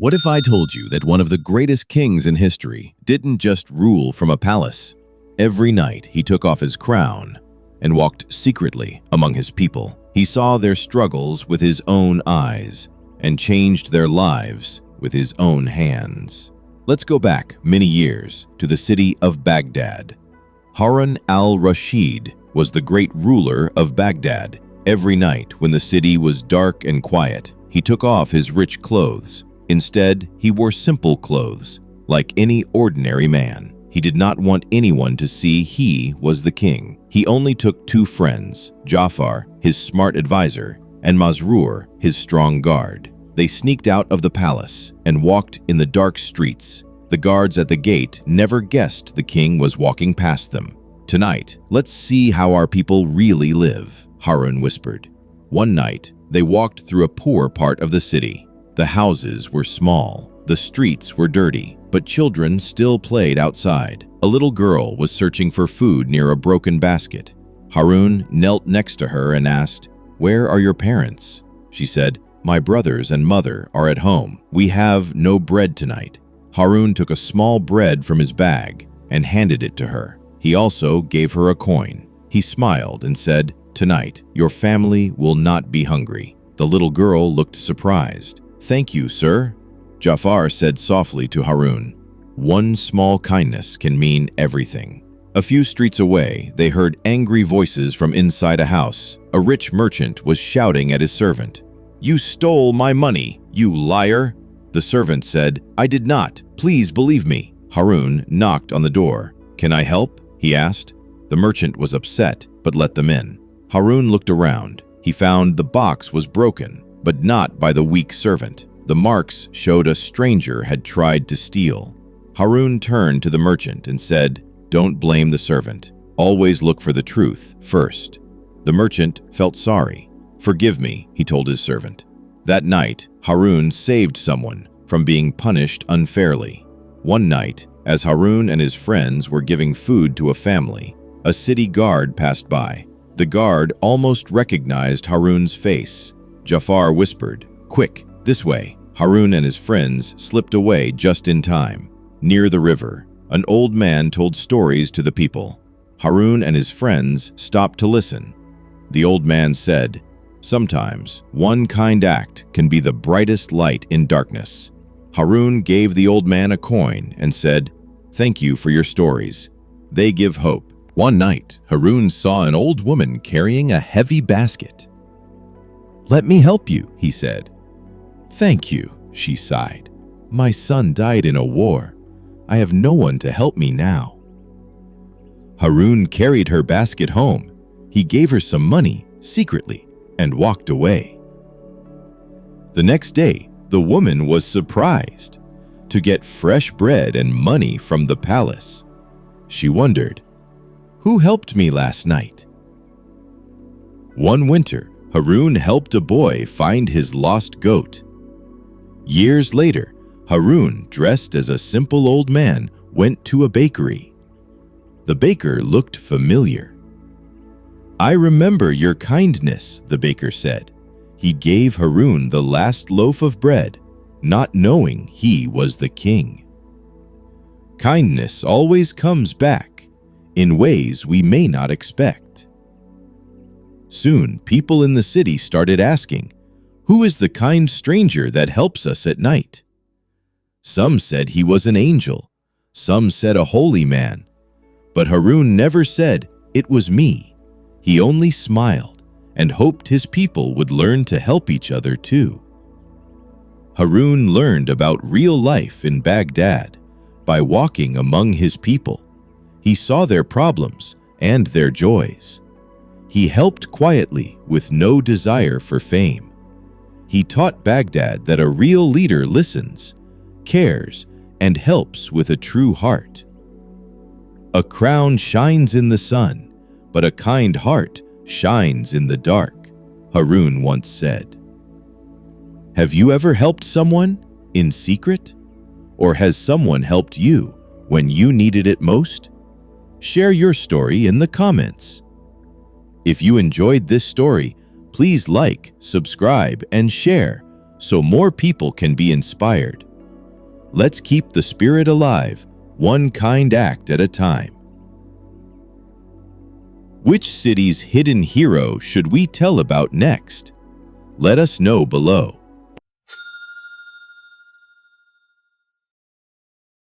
What if I told you that one of the greatest kings in history didn't just rule from a palace? Every night he took off his crown and walked secretly among his people. He saw their struggles with his own eyes and changed their lives with his own hands. Let's go back many years to the city of Baghdad. Harun al-Rashid was the great ruler of Baghdad. Every night when the city was dark and quiet, he took off his rich clothes. Instead, he wore simple clothes, like any ordinary man. He did not want anyone to see he was the king. He only took two friends, Jafar, his smart advisor, and Masrur, his strong guard. They sneaked out of the palace and walked in the dark streets. The guards at the gate never guessed the king was walking past them. "Tonight, let's see how our people really live," Harun whispered. One night, they walked through a poor part of the city. The houses were small, the streets were dirty, but children still played outside. A little girl was searching for food near a broken basket. Harun knelt next to her and asked, "Where are your parents?" She said, "My brothers and mother are at home. We have no bread tonight." Harun took a small bread from his bag and handed it to her. He also gave her a coin. He smiled and said, "Tonight, your family will not be hungry." The little girl looked surprised. "Thank you, sir," Jafar said softly to Harun. One small kindness can mean everything. A few streets away, they heard angry voices from inside a house. A rich merchant was shouting at his servant. "You stole my money, you liar!" The servant said, "I did not. Please believe me." Harun knocked on the door. "Can I help?" he asked. The merchant was upset, but let them in. Harun looked around. He found the box was broken, but not by the weak servant. The marks showed a stranger had tried to steal. Harun turned to the merchant and said, "Don't blame the servant. Always look for the truth first." The merchant felt sorry. "Forgive me," he told his servant. That night, Harun saved someone from being punished unfairly. One night, as Harun and his friends were giving food to a family, a city guard passed by. The guard almost recognized Harun's face. Jafar whispered, "Quick, this way." Harun and his friends slipped away just in time. Near the river, an old man told stories to the people. Harun and his friends stopped to listen. The old man said, "Sometimes one kind act can be the brightest light in darkness." Harun gave the old man a coin and said, "Thank you for your stories. They give hope." One night, Harun saw an old woman carrying a heavy basket. "Let me help you," he said. "Thank you," she sighed. "My son died in a war. I have no one to help me now." Harun carried her basket home. He gave her some money secretly and walked away. The next day, the woman was surprised to get fresh bread and money from the palace. She wondered, "Who helped me last night?" One winter, Harun helped a boy find his lost goat. Years later, Harun, dressed as a simple old man, went to a bakery. The baker looked familiar. "I remember your kindness," the baker said. He gave Harun the last loaf of bread, not knowing he was the king. Kindness always comes back in ways we may not expect. Soon, people in the city started asking, "Who is the kind stranger that helps us at night?" Some said he was an angel. Some said a holy man. But Harun never said, "It was me." He only smiled and hoped his people would learn to help each other too. Harun learned about real life in Baghdad by walking among his people. He saw their problems and their joys. He helped quietly with no desire for fame. He taught Baghdad that a real leader listens, cares, and helps with a true heart. A crown shines in the sun, but a kind heart shines in the dark, Harun once said. Have you ever helped someone in secret? Or has someone helped you when you needed it most? Share your story in the comments. If you enjoyed this story, please like, subscribe, and share so more people can be inspired. Let's keep the spirit alive, one kind act at a time. Which city's hidden hero should we tell about next? Let us know below.